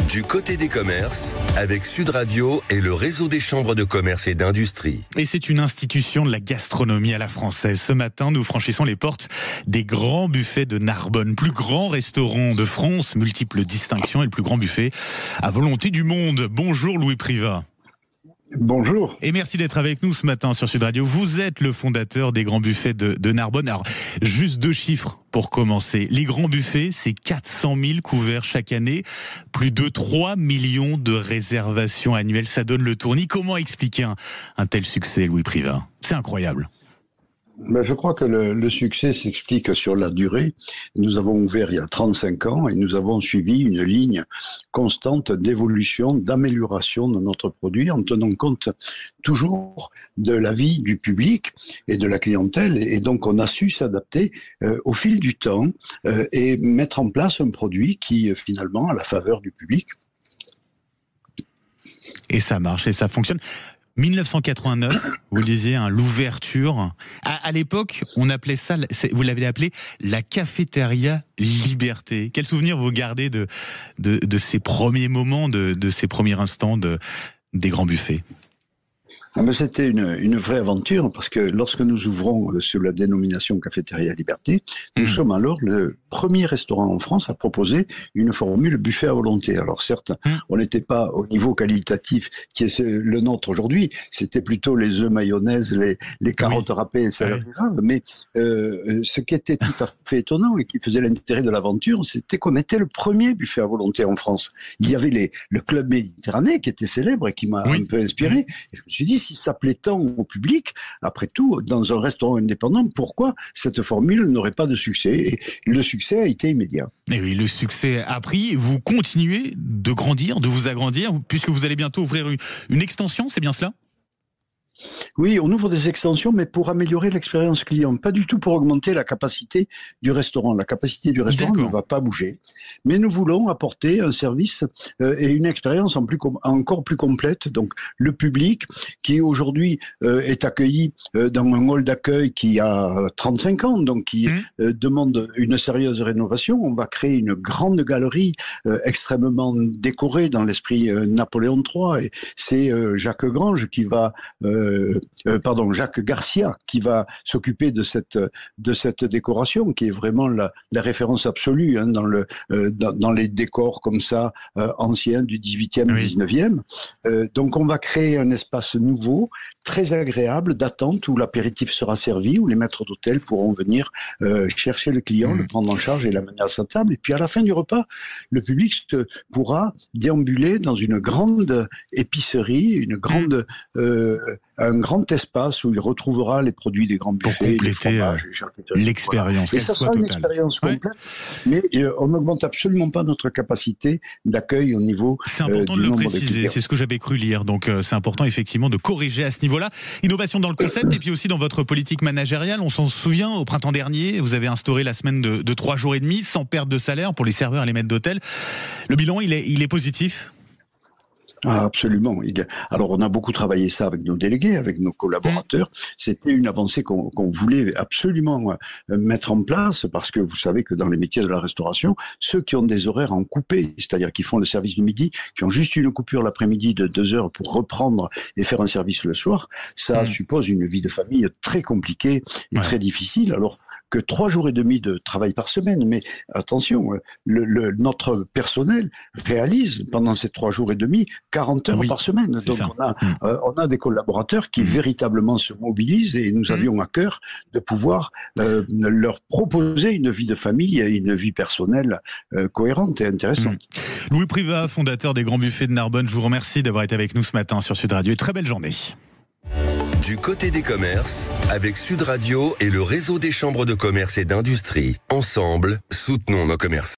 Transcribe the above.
Du côté des commerces, avec Sud Radio et le réseau des chambres de commerce et d'industrie. Et c'est une institution de la gastronomie à la française. Ce matin, nous franchissons les portes des grands buffets de Narbonne. Plus grand restaurant de France, multiples distinctions et le plus grand buffet à volonté du monde. Bonjour Louis Privat. Bonjour. Et merci d'être avec nous ce matin sur Sud Radio. Vous êtes le fondateur des grands buffets de Narbonne. Alors, juste 2 chiffres pour commencer. Les grands buffets, c'est 400 000 couverts chaque année, plus de 3 millions de réservations annuelles. Ça donne le tournis. Comment expliquer un tel succès, Louis Privat ? C'est incroyable. Je crois que le succès s'explique sur la durée. Nous avons ouvert il y a 35 ans et nous avons suivi une ligne constante d'évolution, d'amélioration de notre produit en tenant compte toujours de l'avis du public et de la clientèle. Et donc on a su s'adapter au fil du temps et mettre en place un produit qui finalement a la faveur du public. Et ça marche et ça fonctionne. 1989, vous le disiez, l'ouverture. À l'époque, on appelait ça, vous l'avez appelé la cafétéria Liberté. Quel souvenir vous gardez de ces premiers moments, de ces premiers instants des grands buffets ? C'était une vraie aventure parce que lorsque nous ouvrons sous la dénomination Cafétéria Liberté, nous sommes alors le premier restaurant en France à proposer une formule buffet à volonté. Alors certes, on n'était pas au niveau qualitatif qui est le nôtre aujourd'hui, c'était plutôt les œufs mayonnaise, les carottes râpées et salade grave, mais ce qui était tout à fait étonnant et qui faisait l'intérêt de l'aventure, c'était qu'on était le premier buffet à volonté en France. Il y avait le Club Méditerranée qui était célèbre et qui m'a un peu inspiré. Et je me suis dit, si ça plaît tant au public, après tout, dans un restaurant indépendant, pourquoi cette formule n'aurait pas de succès ? Et le succès a été immédiat. Et oui, le succès a pris. Vous continuez de grandir, de vous agrandir, puisque vous allez bientôt ouvrir une extension, c'est bien cela ? Oui, on ouvre des extensions, mais pour améliorer l'expérience client, pas du tout pour augmenter la capacité du restaurant. La capacité du restaurant ne va pas bouger, mais nous voulons apporter un service et une expérience encore plus complète. Donc, le public qui aujourd'hui est accueilli dans un hall d'accueil qui a 35 ans, donc qui demande une sérieuse rénovation. On va créer une grande galerie extrêmement décorée dans l'esprit Napoléon III, et c'est Jacques Garcia qui va s'occuper de cette décoration qui est vraiment la référence absolue dans les décors comme ça anciens du 18e, 19e. Donc on va créer un espace nouveau, très agréable d'attente où l'apéritif sera servi, où les maîtres d'hôtel pourront venir chercher le client, le prendre en charge et l'amener à sa table. Et puis à la fin du repas, le public pourra déambuler dans une grande épicerie, un grand espace où il retrouvera les produits des grands buffets. Pour compléter l'expérience. Et ça sera une expérience complète, mais on n'augmente absolument pas notre capacité d'accueil au niveau c'est important de le préciser, c'est ce que j'avais cru lire, donc c'est important effectivement de corriger à ce niveau-là. Innovation dans le concept et puis aussi dans votre politique managériale. On s'en souvient, au printemps dernier, vous avez instauré la semaine de 3 jours et demi, sans perte de salaire pour les serveurs et les maîtres d'hôtel. Le bilan, il est positif ? Ah, absolument. Alors, on a beaucoup travaillé ça avec nos délégués, avec nos collaborateurs. C'était une avancée qu'on voulait absolument mettre en place parce que vous savez que dans les métiers de la restauration, ceux qui ont des horaires en coupé, c'est-à-dire qui font le service du midi, qui ont juste une coupure l'après-midi de 2 heures pour reprendre et faire un service le soir, ça suppose une vie de famille très compliquée et très difficile. Alors que 3 jours et demi de travail par semaine, mais attention, notre personnel réalise pendant ces 3 jours et demi 40 heures par semaine. Donc on a des collaborateurs qui véritablement se mobilisent et nous avions à cœur de pouvoir leur proposer une vie de famille et une vie personnelle cohérente et intéressante. Louis Privat, fondateur des Grands Buffets de Narbonne, je vous remercie d'avoir été avec nous ce matin sur Sud Radio et très belle journée. Du côté des commerces, avec Sud Radio et le réseau des chambres de commerce et d'industrie. Ensemble, soutenons nos commerçants.